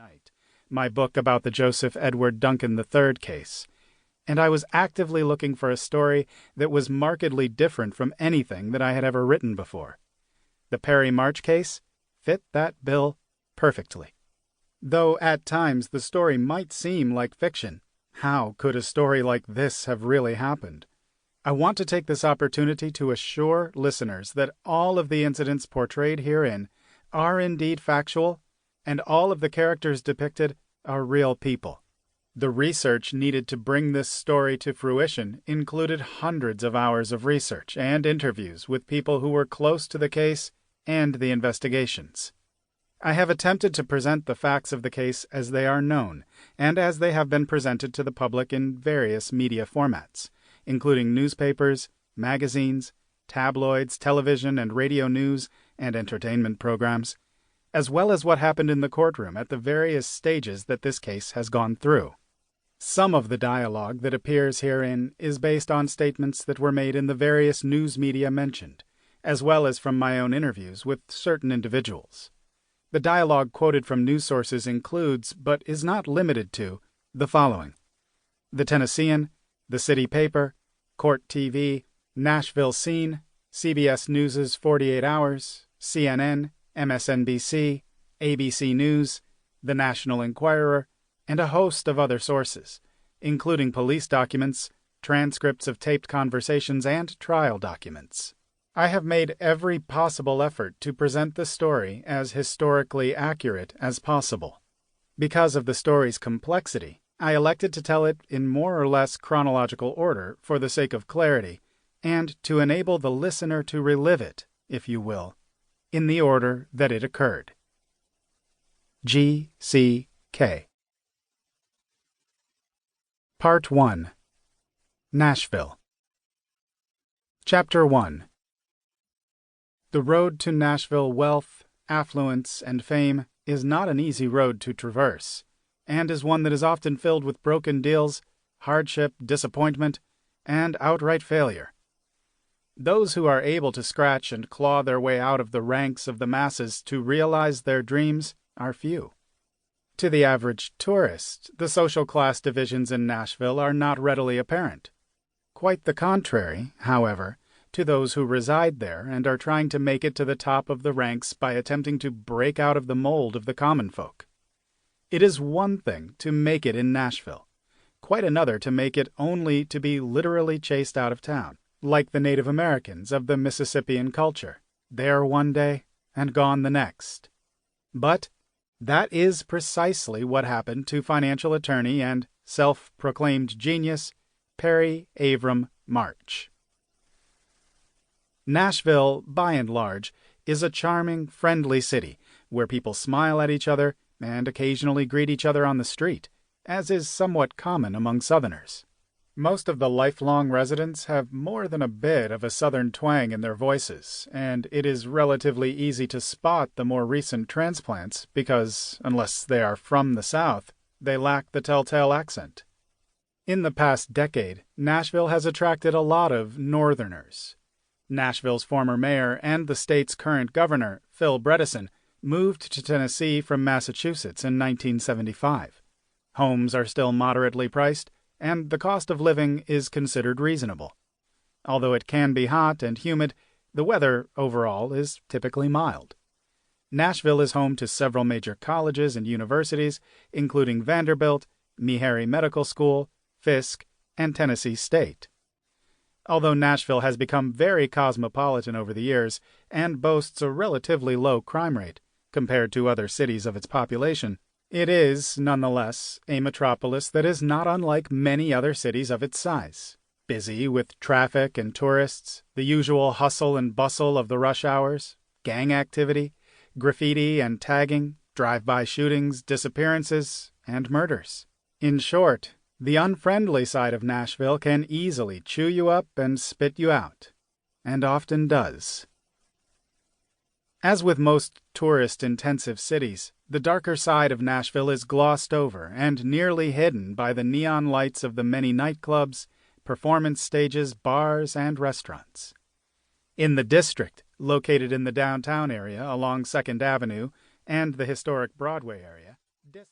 Night, my book about the Joseph Edward Duncan III case, and I was actively looking for a story that was markedly different from anything that I had ever written before. The Perry March case fit that bill perfectly. Though at times the story might seem like fiction, how could a story like this have really happened? I want to take this opportunity to assure listeners that all of the incidents portrayed herein are indeed factual, and all of the characters depicted are real people. The research needed to bring this story to fruition included hundreds of hours of research and interviews with people who were close to the case and the investigations. I have attempted to present the facts of the case as they are known, and as they have been presented to the public in various media formats, including newspapers, magazines, tabloids, television and radio news, and entertainment programs, as well as what happened in the courtroom at the various stages that this case has gone through. Some of the dialogue that appears herein is based on statements that were made in the various news media mentioned, as well as from my own interviews with certain individuals. The dialogue quoted from news sources includes, but is not limited to, the following: The Tennessean, The City Paper, Court TV, Nashville Scene, CBS News' 48 Hours, CNN, MSNBC, ABC News, The National Enquirer, and a host of other sources, including police documents, transcripts of taped conversations, and trial documents. I have made every possible effort to present the story as historically accurate as possible. Because of the story's complexity, I elected to tell it in more or less chronological order for the sake of clarity, and to enable the listener to relive it, if you will, in the order that it occurred. G.C.K. Part 1. Nashville. Chapter 1. The road to Nashville wealth, affluence, and fame is not an easy road to traverse, and is one that is often filled with broken deals, hardship, disappointment, and outright failure. Those who are able to scratch and claw their way out of the ranks of the masses to realize their dreams are few. To the average tourist, the social class divisions in Nashville are not readily apparent. Quite the contrary, however, to those who reside there and are trying to make it to the top of the ranks by attempting to break out of the mold of the common folk. It is one thing to make it in Nashville, quite another to make it only to be literally chased out of town, like the Native Americans of the Mississippian culture, there one day and gone the next. But that is precisely what happened to financial attorney and self-proclaimed genius Perry Avram March. Nashville, by and large, is a charming, friendly city where people smile at each other and occasionally greet each other on the street, as is somewhat common among Southerners. Most of the lifelong residents have more than a bit of a Southern twang in their voices, and it is relatively easy to spot the more recent transplants because, unless they are from the South, they lack the telltale accent. In the past decade, Nashville has attracted a lot of Northerners. Nashville's former mayor and the state's current governor, Phil Bredesen, moved to Tennessee from Massachusetts in 1975. Homes are still moderately priced, and the cost of living is considered reasonable. Although it can be hot and humid, the weather, overall, is typically mild. Nashville is home to several major colleges and universities, including Vanderbilt, Meharry Medical School, Fisk, and Tennessee State. Although Nashville has become very cosmopolitan over the years and boasts a relatively low crime rate compared to other cities of its population, it is, nonetheless, a metropolis that is not unlike many other cities of its size. Busy with traffic and tourists, the usual hustle and bustle of the rush hours, gang activity, graffiti and tagging, drive-by shootings, disappearances, and murders. In short, the unfriendly side of Nashville can easily chew you up and spit you out, and often does. As with most tourist-intensive cities, the darker side of Nashville is glossed over and nearly hidden by the neon lights of the many nightclubs, performance stages, bars, and restaurants. In the district, located in the downtown area along 2nd Avenue and the historic Broadway area,